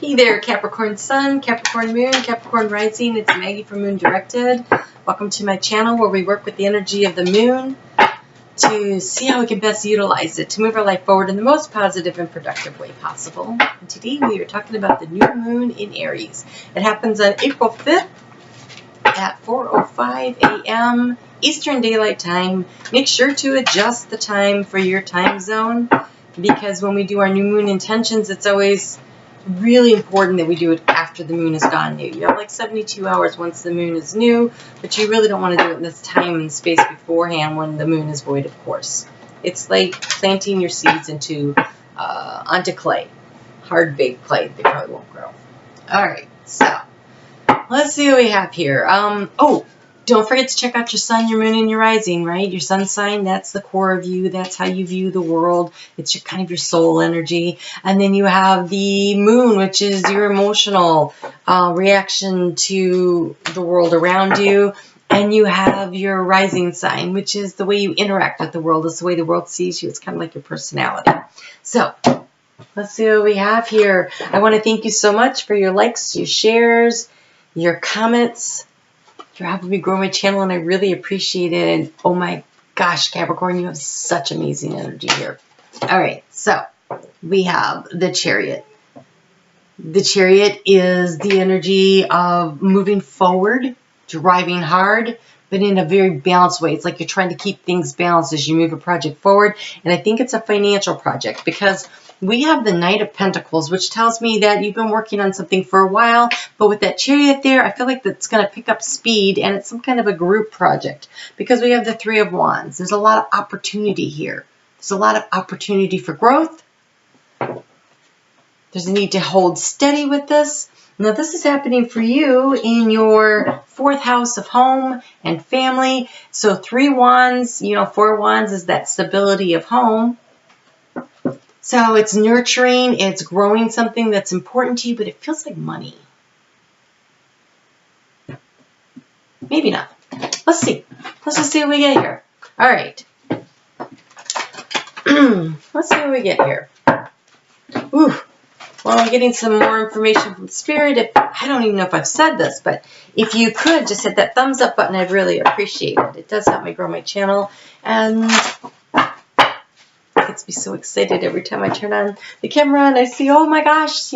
Hey there, Capricorn Sun, Capricorn Moon, Capricorn Rising. It's Maggie from Moon Directed. Welcome to my channel where we work with the energy of the moon to see how we can best utilize it to move our life forward in the most positive and productive way possible. And today we are talking about the new moon in Aries. It happens on April 5th at 4:05 a.m. Eastern Daylight Time. Make sure to adjust the time for your time zone, because when we do our new moon intentions, it's always really important that we do it after the moon is gone new. You have like 72 hours once the moon is new, but you really don't want to do it in this time and space beforehand when the moon is void, of course. It's like planting your seeds onto clay, hard baked clay. They probably won't grow. All right, so let's see what we have here. Oh, don't forget to check out your sun, your moon, and your rising, right? Your sun sign, that's the core of you. That's how you view the world. It's your kind of your soul energy. And then you have the moon, which is your emotional reaction to the world around you. And you have your rising sign, which is the way you interact with the world. It's the way the world sees you. It's kind of like your personality. So let's see what we have here. I want to thank you so much for your likes, your shares, your comments. You're helping me grow my channel, and I really appreciate it. And oh my gosh, Capricorn, you have such amazing energy here. All right, so we have the Chariot. The Chariot is the energy of moving forward, driving hard, but in a very balanced way. It's like you're trying to keep things balanced as you move a project forward. And I think it's a financial project, because we have the Knight of Pentacles, which tells me that you've been working on something for a while, but with that Chariot there, I feel like that's going to pick up speed, and it's some kind of a group project, because we have the Three of Wands. There's a lot of opportunity here. There's a lot of opportunity for growth. There's a need to hold steady with this. Now, this is happening for you in your fourth house of home and family. So 3 wands, 4 wands is that stability of home. So it's nurturing, it's growing something that's important to you, but it feels like money. Maybe not. Let's see. Let's just see what we get here. All right. Let's see what we get here. Ooh. Well, I'm getting some more information from Spirit. I don't even know if I've said this, but if you could just hit that thumbs up button, I'd really appreciate it. It does help me grow my channel, and it gets me so excited every time I turn on the camera and I see, oh my gosh,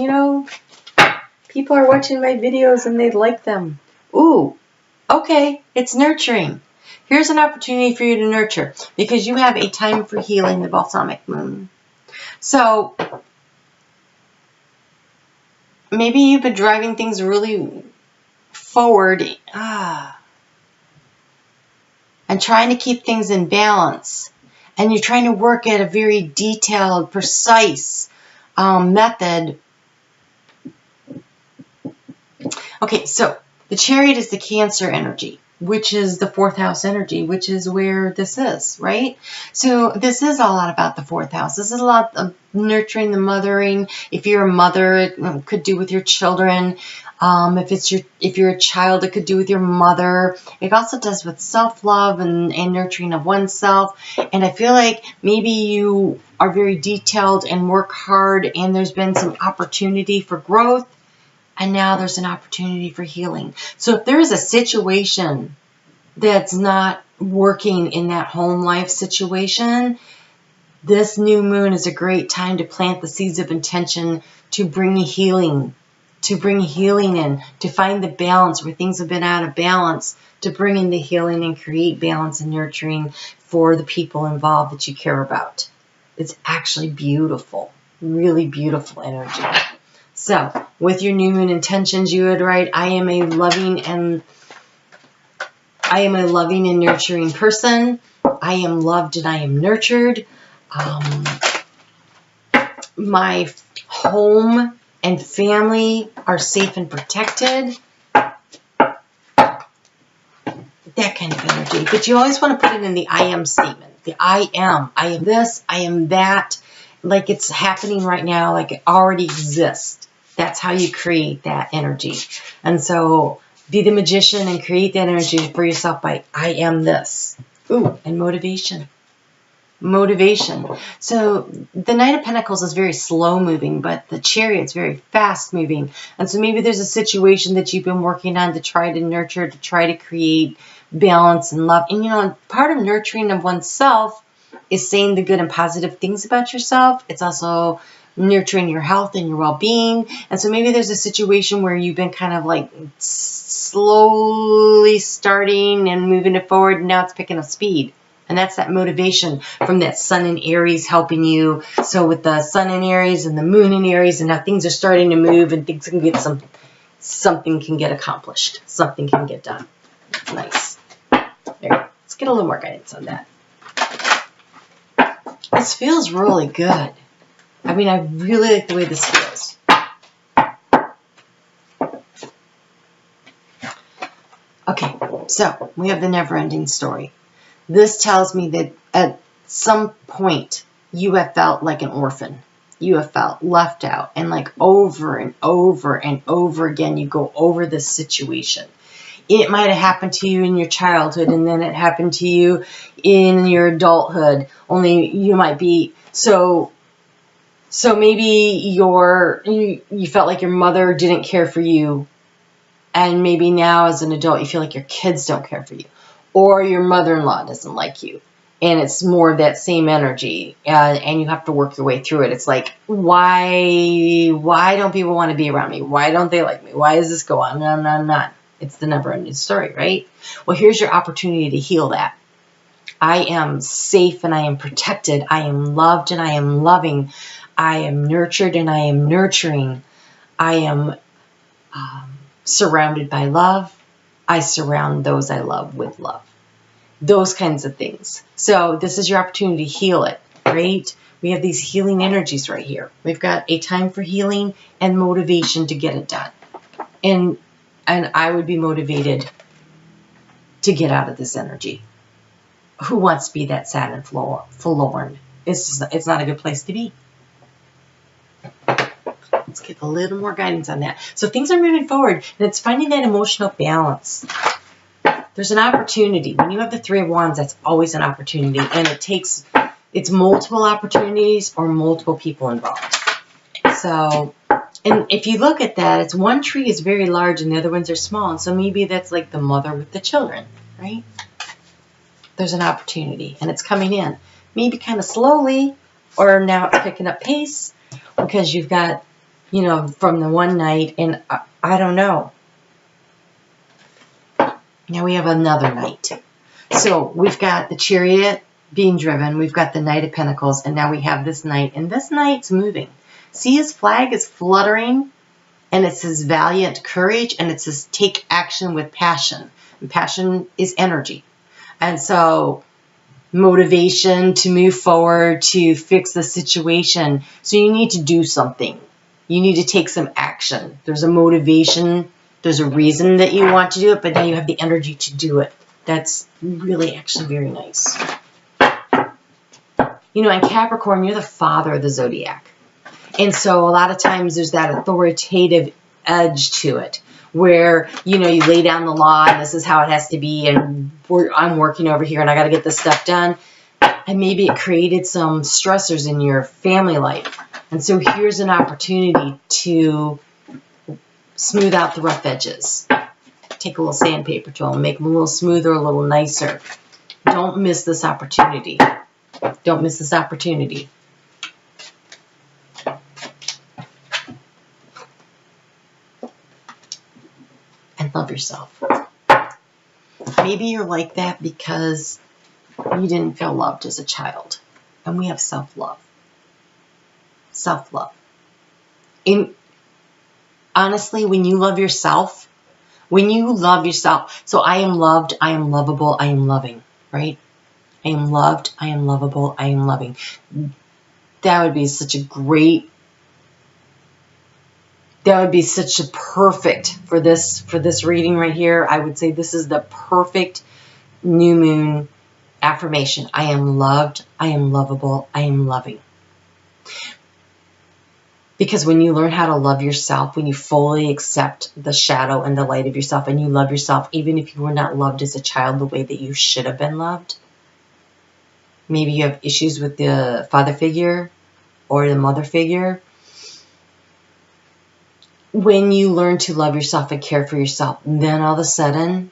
people are watching my videos and they like them. Ooh, okay, it's nurturing. Here's an opportunity for you to nurture, because you have a time for healing, the balsamic moon. So maybe you've been driving things really forward and trying to keep things in balance. And you're trying to work at a very detailed, precise method. Okay, so the Chariot is the Cancer energy, which is the fourth house energy, which is where this is, right? So this is a lot about the fourth house. This is a lot of nurturing, the mothering. If you're a mother, it could do with your children. If you're a child, it could do with your mother. It also does with self-love and nurturing of oneself. And I feel like maybe you are very detailed and work hard, and there's been some opportunity for growth. And now there's an opportunity for healing. So if there is a situation that's not working in that home life situation, this new moon is a great time to plant the seeds of intention to bring healing, in, to find the balance where things have been out of balance, to bring in the healing and create balance and nurturing for the people involved that you care about. It's actually beautiful, really beautiful energy. So, with your new moon intentions, you would write, I am a loving and nurturing person. I am loved and I am nurtured. My home and family are safe and protected. That kind of energy. But you always want to put it in the I am statement. The I am this, I am that. Like it's happening right now, like it already exists. That's how you create that energy. And so be the magician and create that energy for yourself by I am this. Ooh, and motivation. motivation. So the Knight of Pentacles is very slow moving, but the Chariot's very fast moving. And so maybe there's a situation that you've been working on to try to nurture, to try to create balance and love. And, you know, part of nurturing of oneself is saying the good and positive things about yourself. It's also nurturing your health and your well-being. And so maybe there's a situation where you've been kind of like slowly starting and moving it forward, and now it's picking up speed. And that's that motivation from that Sun in Aries helping you. So with the Sun in Aries and the Moon in Aries, and now things are starting to move, and things can get something can get accomplished. Something can get done. That's nice. There you go. Let's get a little more guidance on that. This feels really good. I mean, I really like the way this feels. Okay, so we have the never-ending story. This tells me that at some point you have felt like an orphan. You have felt left out, and like over and over and over again, you go over this situation. It might have happened to you in your childhood, and then it happened to you in your adulthood. Only you might be so maybe you felt like your mother didn't care for you, and maybe now as an adult you feel like your kids don't care for you, or your mother-in-law doesn't like you, and it's more of that same energy, and you have to work your way through it. It's like, why don't people want to be around me? Why don't they like me? Why does this go on? No. It's the never-ending story, right? Well, here's your opportunity to heal that. I am safe and I am protected. I am loved and I am loving. I am nurtured and I am nurturing. I am surrounded by love. I surround those I love with love. Those kinds of things. So this is your opportunity to heal it, right? We have these healing energies right here. We've got a time for healing and motivation to get it done. And I would be motivated to get out of this energy. Who wants to be that sad and forlorn? It's not a good place to be. Let's get a little more guidance on that. So things are moving forward, and it's finding that emotional balance. There's an opportunity. When you have the Three of Wands, that's always an opportunity, and it's multiple opportunities or multiple people involved. So, and if you look at that, it's one tree is very large and the other ones are small, and so maybe that's like the mother with the children, right? There's an opportunity, and it's coming in. Maybe kind of slowly, or now it's picking up pace, because you've got, you know, from the one night, and I don't know. Now we have another night. So we've got the Chariot being driven, we've got the Knight of Pentacles, and now we have this Knight, and this Knight's moving. See, his flag is fluttering, and it says valiant courage, and it says take action with passion. And passion is energy. And so motivation to move forward, to fix the situation. So you need to do something. You need to take some action. There's a motivation. There's a reason that you want to do it, but now you have the energy to do it. That's really actually very nice. You know, in Capricorn, you're the father of the zodiac. And so a lot of times there's that authoritative edge to it, where, you know, you lay down the law and this is how it has to be, and I'm working over here and I got to get this stuff done. And maybe it created some stressors in your family life. And so here's an opportunity to smooth out the rough edges. Take a little sandpaper tool and make them a little smoother, a little nicer. Don't miss this opportunity. Don't miss this opportunity. And love yourself. Maybe you're like that because you didn't feel loved as a child. And we have self-love. Self-love. Honestly, when you love yourself, so I am loved, I am lovable, I am loving, right? I am loved, I am lovable, I am loving. That would be such a great, that would be such a perfect for this reading right here. I would say this is the perfect new moon affirmation. I am loved, I am lovable, I am loving. Because when you learn how to love yourself, when you fully accept the shadow and the light of yourself, and you love yourself, even if you were not loved as a child the way that you should have been loved, Maybe you have issues with the father figure or the mother figure. When you learn to love yourself and care for yourself, then all of a sudden,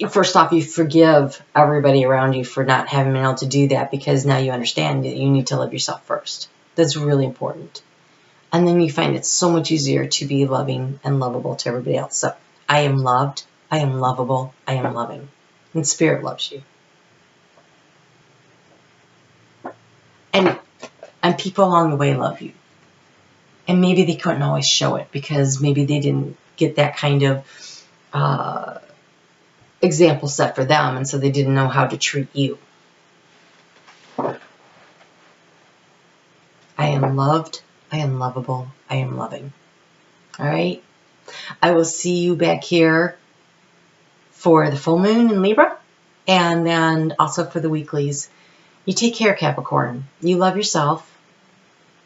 first off, you forgive everybody around you for not having been able to do that, because now you understand that you need to love yourself first. That's really important. And then you find it's so much easier to be loving and lovable to everybody else. So I am loved, I am lovable, I am loving. And Spirit loves you. And people along the way love you. And maybe they couldn't always show it because maybe they didn't get that kind of example set for them, and so they didn't know how to treat you. I am loved, I am lovable, I am loving. All right? I will see you back here for the full moon in Libra, and then also for the weeklies. You take care, Capricorn. You love yourself.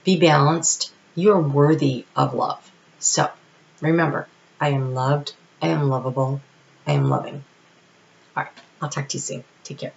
Be balanced. You are worthy of love. So, remember, I am loved, I am lovable, I am loving. All right, I'll talk to you soon. Take care.